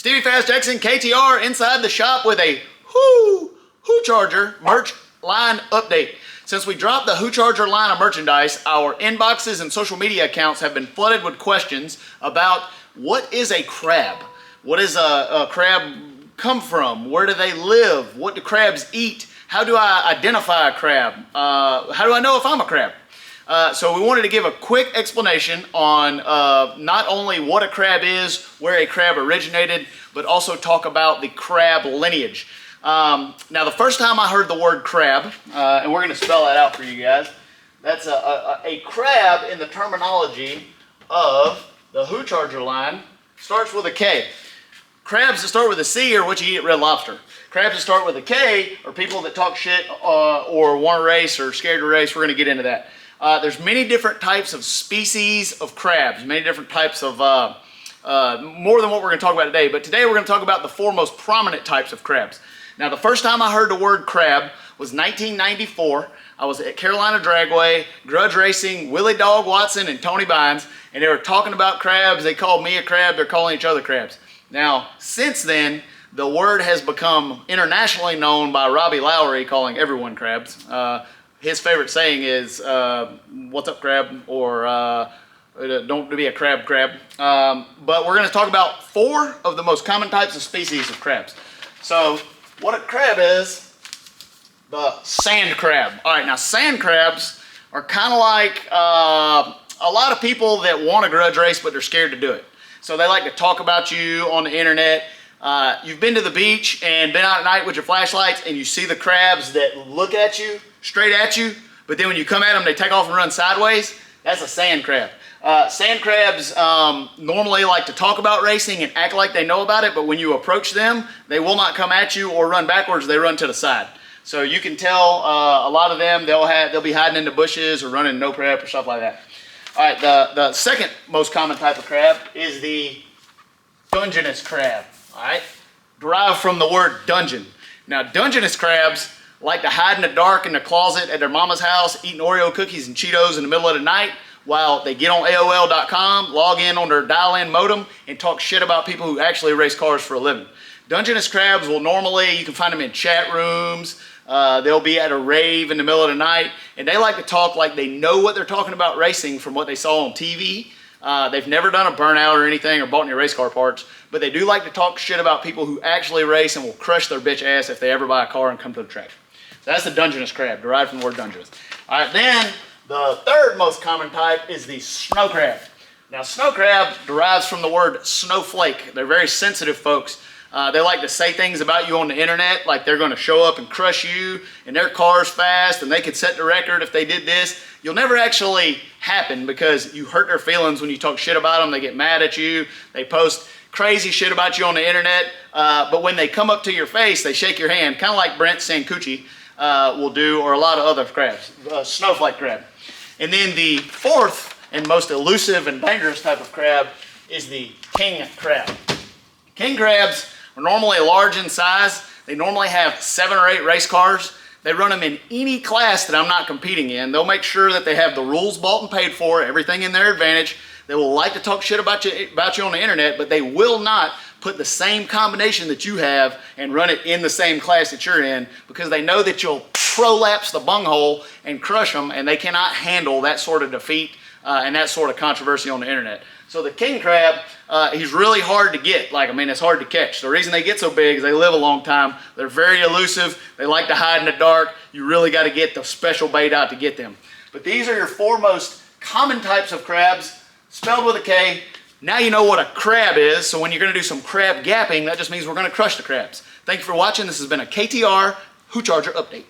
Stevie Fast Jackson KTR inside the shop with a HoooCharger merch line update. Since we dropped the HoooCharger line of merchandise, our inboxes and social media accounts have been flooded with questions about what is a crab? What does a crab come from? Where do they live? What do crabs eat? How do I identify a crab? How do I know if I'm a crab? So we wanted to give a quick explanation on not only what a crab is, where a crab originated, but also talk about the crab lineage. Now the first time I heard the word crab, and we're going to spell that out for you guys, that's a crab in the terminology of the HoooCharger line starts with a K. Crabs that start with a C are what you eat at Red Lobster. Crabs that start with a K are people that talk shit or want to race or scared to race. We're going to get into that. There's many different types of species of crabs, many different types of, more than what we're going to talk about today, but today we're going to talk about the four most prominent types of crabs. Now the first time I heard the word crab was 1994. I was at Carolina Dragway, grudge racing, Willie Dog Watson and Tony Bynes, and they were talking about crabs. They called me a crab, they're calling each other crabs. Now, since then, the word has become internationally known by Robbie Lowry calling everyone crabs. His favorite saying is, what's up crab, or don't be a crab. But we're going to talk about four of the most common types of species of crabs. So, what a crab is, the sand crab. All right, now sand crabs are kind of like a lot of people that want to grudge race, but they're scared to do it. So they like to talk about you on the internet. You've been to the beach and been out at night with your flashlights and you see the crabs that look at you, straight at you, but then when you come at them, they take off and run sideways. That's a sand crab. Sand crabs normally like to talk about racing and act like they know about it, but when you approach them, they will not come at you or run backwards, they run to the side. So you can tell a lot of them, they'll be hiding in the bushes or running no prep or stuff like that. All right, the second most common type of crab is the Dungeness crab, all right? Derived from the word dungeon. Now, Dungeness crabs like to hide in the dark in the closet at their mama's house, eating Oreo cookies and Cheetos in the middle of the night while they get on AOL.com, log in on their dial-in modem, and talk shit about people who actually race cars for a living. Dungeness crabs will normally, you can find them in chat rooms, they'll be at a rave in the middle of the night, and they like to talk like they know what they're talking about racing from what they saw on TV. They've never done a burnout or anything or bought any race car parts, but they do like to talk shit about people who actually race and will crush their bitch ass if they ever buy a car and come to the track. So that's the Dungeness crab, derived from the word Dungeness. All right, then the third most common type is the snow crab. Now, snow crab derives from the word snowflake. They're very sensitive folks. They like to say things about you on the internet, like they're going to show up and crush you, and their car's fast, and they could set the record if they did this. You'll never actually happen because you hurt their feelings when you talk shit about them. They get mad at you. They post crazy shit about you on the internet, but when they come up to your face, they shake your hand, kind of like Brent Sancucci will do, or a lot of other crabs, snowflake crab. And then the fourth and most elusive and dangerous type of crab is the king crab. King crabs are normally large in size. They normally have 7 or 8 race cars. They run them in any class that I'm not competing in. They'll make sure that they have the rules bought and paid for, everything in their advantage. They will like to talk shit about you on the internet, but they will not put the same combination that you have and run it in the same class that you're in because they know that you'll prolapse the bunghole and crush them, and they cannot handle that sort of defeat and that sort of controversy on the internet. So the king crab, he's really hard to get. It's hard to catch. The reason they get so big is they live a long time. They're very elusive. They like to hide in the dark. You really got to get the special bait out to get them. But these are your four most common types of crabs, spelled with a K. Now you know what a crab is, so when you're going to do some crab gapping, that just means we're going to crush the crabs. Thank you for watching. This has been a KTR HoooCharger update.